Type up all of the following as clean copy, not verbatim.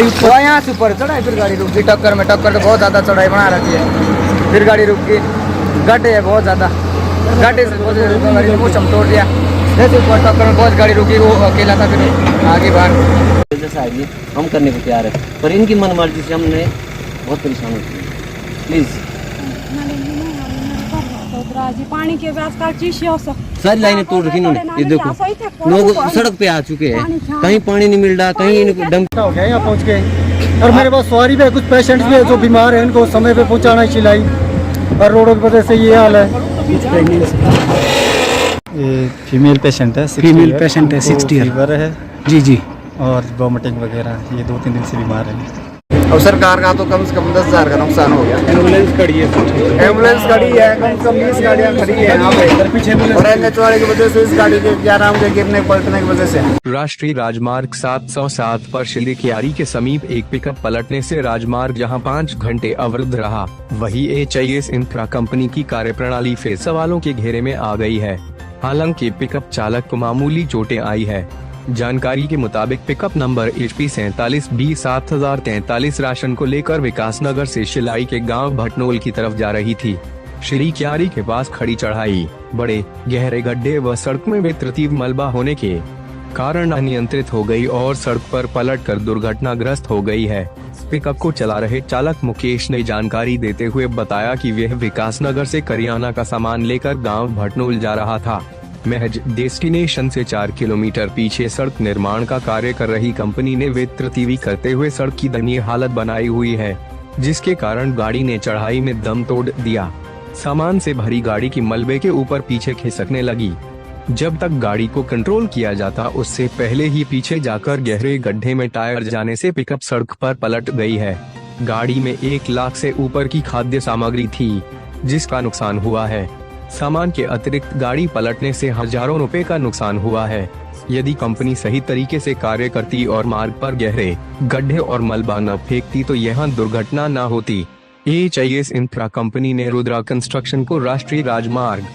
वो यहाँ से ऊपर चढ़ा फिर गाड़ी रुक गई टक्कर में। टक्कर तो बहुत ज़्यादा चढ़ाई बना रखी है, फिर गाड़ी रुक गई। गड्ढे है बहुत ज़्यादा, गड्ढे से गाड़ी ने मुँह तोड़ दिया। जैसे ऊपर टक्कर में बहुत गाड़ी रुकी, वो अकेला था, फिर आगे बाहर। जैसा आइए हम करने को तैयार है, पर इनकी मनमर्जी से हमने बहुत परेशान होती है। प्लीज़ पानी के सारी लाइनें तोड़ रखी इन्होंने। ये देखो लोग सड़क पे आ चुके हैं, कहीं पानी नहीं मिल रहा, कहीं डंप हो गया। यहाँ पहुँच गए और मेरे पास सवारी भी है, कुछ पेशेंट्स भी है जो बीमार है, इनको समय पे पहुँचाना चिल्लाई, और रोडों की वजह से ये हाल है। ये फीमेल पेशेंट है, 60 फीवर है जी जी। और वॉमिटिंग वगैरह, ये 2-3 दिन से बीमार है। अब सरकार का तो कम से कम 10,000 का नुकसान हो गया। एम्बुलेंस खड़ी है, एम्बुलेंस खड़ी है, कम से कम 20 गाड़ियाँ खड़ी है यहाँ पे, और एनएच वाले की वजह से इस गाड़ी के 11 के गिरने पलटने की वजह से। राष्ट्रीय राजमार्ग 707 पर शिली कियारी के समीप एक पिकअप पलटने से राजमार्ग जहां 5 घंटे अवरुद्ध रहा, वही HIS इंफ्रा कंपनी की कार्यप्रणाली फिर सवालों के घेरे में आ गई है। हालांकि पिकअप चालक को मामूली चोटें आई है। जानकारी के मुताबिक pickup number HP 47B 7043 ration को लेकर विकासनगर से शिलाई के गांव भटनोल की तरफ जा रही थी। शिली कियारी के पास खड़ी चढ़ाई, बड़े गहरे गड्ढे व सड़क में वितरित मलबा होने के कारण अनियंत्रित हो गई और सड़क पर पलटकर दुर्घटनाग्रस्त हो गई है। पिकअप को चला रहे चालक मुकेश ने जानकारी देते हुए बताया कि वह विकासनगर से करियाना का सामान लेकर गांव भटनोल जा रहा था। महज डेस्टिनेशन से 4 किलोमीटर पीछे सड़क निर्माण का कार्य कर रही कंपनी ने वितरित करते हुए सड़क की दयनीय हालत बनाई हुई है, जिसके कारण गाड़ी ने चढ़ाई में दम तोड़ दिया। सामान से भरी गाड़ी की मलबे के ऊपर पीछे खिसकने लगी। जब तक गाड़ी को कंट्रोल किया जाता उससे पहले ही पीछे जाकर गहरे गड्ढे में टायर जाने से पिकअप सड़क पर पलट गई है। गाड़ी में 1 लाख से ऊपर की खाद्य सामग्री थी, जिसका नुकसान हुआ है। सामान के अतिरिक्त गाड़ी पलटने से हजारों रुपए का नुकसान हुआ है। यदि कंपनी सही तरीके से कार्य करती और मार्ग पर गहरे गड्ढे और मलबा न फेंकती तो यह दुर्घटना न होती। HIS इंफ्रा कंपनी ने रुद्रा कंस्ट्रक्शन को राष्ट्रीय राजमार्ग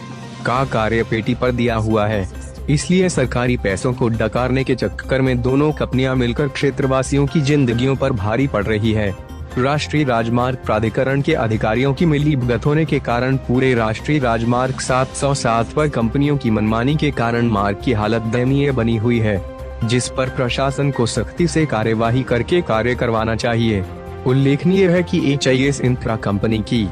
का कार्य पेटी पर दिया हुआ है, इसलिए सरकारी पैसों को डकारने के चक्कर में दोनों कंपनियां मिलकर क्षेत्रवासियों की जिंदगियों पर भारी पड़ रही है। राष्ट्रीय राजमार्ग प्राधिकरण के अधिकारियों की मिलीभगत होने के कारण पूरे राष्ट्रीय राजमार्ग 707 पर कंपनियों की मनमानी के कारण मार्ग की हालत दयनीय बनी हुई है, जिस पर प्रशासन को सख्ती से कार्यवाही करके कार्य करवाना चाहिए। उल्लेखनीय है कि HIS इंफ्रा कंपनी की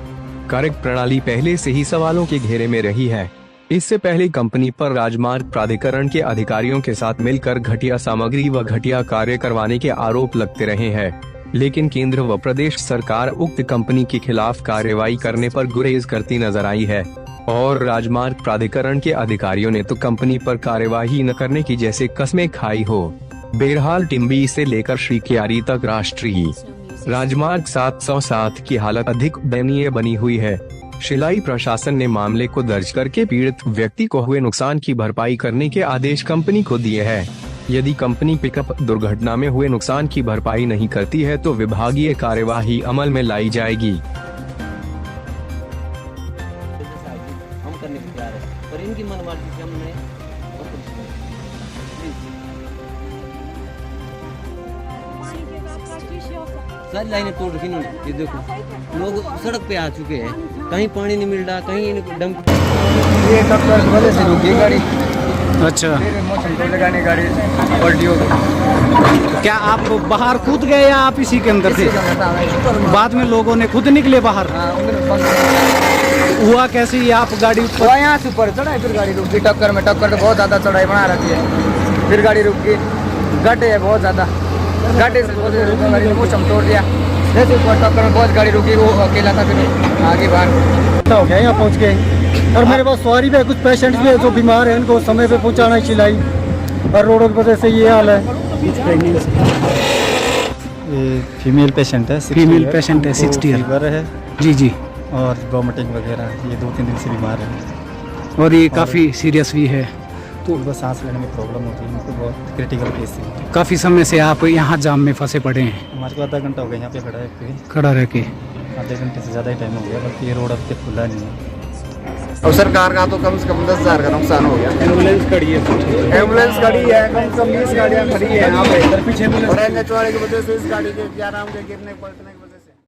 कार्यप्रणाली पहले से ही सवालों के घेरे में रही है। इससे पहले कंपनी पर राजमार्ग प्राधिकरण के अधिकारियों के साथ मिलकर घटिया सामग्री व घटिया कार्य करवाने के आरोप लगते रहे हैं, लेकिन केंद्र व प्रदेश सरकार उक्त कंपनी के खिलाफ कार्रवाई करने पर गुरेज करती नजर आई है और राजमार्ग प्राधिकरण के अधिकारियों ने तो कंपनी पर कार्यवाही न करने की जैसे कस्में खाई हो। बहरहाल टिम्बी से लेकर श्री कियारी तक राष्ट्रीय राजमार्ग 707 की हालत अधिक दयनीय बनी हुई है। शिलाई प्रशासन ने मामले को दर्ज करके पीड़ित व्यक्ति को हुए नुकसान की भरपाई करने के आदेश कंपनी को दिए हैं। यदि कंपनी पिकअप दुर्घटना में हुए नुकसान की भरपाई नहीं करती है तो विभागीय कार्यवाही अमल में लाई जाएगी। हम करने को तैयार है, पर इनकी मनमर्जी से हमने बहुत परेशान है। सारी लाइनें तोड़ रखी इन्होंने। ये देखो लोग सड़क पे आ चुके हैं, कहीं पानी नहीं मिल रहा, कहीं डंप। ये टक्कर की वजह से रुकी गाड़ी। अच्छा, लगाने गाड़ी पलटी हो गई। क्या आप बाहर कूद गए या आप इसी के अंदर थे? बाद में लोगों ने खुद निकले बाहर? हुआ कैसे ये आप गाड़ी यहाँ से ऊपर चढ़ा फिर गाड़ी रुक गई टक्कर में। टक्कर तो बहुत ज़्यादा चढ़ाई बना रखी है, फिर गाड़ी रुक गई। गड्ढे है बहुत ज़्यादा, गड्ढे से गाड़ी ने मुँह तोड़ दिया। जैसे ऊपर टक्कर में बहुत गाड़ी रुकी, वो अकेला था, फिर आगे बाहर हो गया। यहाँ पहुँच गए और मेरे पास सवारी भी है, कुछ पेशेंट्स भी है जो बीमार है, इनको समय पे पहुँचाना चिल्लाई, और रोडों की वजह से ये हाल है। ये फीमेल पेशेंट है, 60 फीवर है जी जी। और वॉमिटिंग वगैरह, ये 2-3 दिन से बीमार है और ये काफ़ी सीरियस भी है, तो बस सांस लेने में प्रॉब्लम होती है, इनको बहुत क्रिटिकल केस है। काफ़ी समय से आप यहाँ जाम में फंसे पड़े हैं? हमारे को आधा घंटा हो गया यहाँ पे खड़ा है, खड़ा रह के। आधे घंटे से ज़्यादा ही टाइम हो गया, बल्कि ये रोड अब तक खुला नहीं है। अब सरकार का तो कम से कम 10,000 का नुकसान हो गया। एम्बुलेंस खड़ी है, एम्बुलेंस खड़ी है, कम से कम 20 गाड़ियाँ खड़ी है यहाँ पे पीछे और NH वाले की वजह से इस गाड़ी के क्या नाम के गिरने पलटने की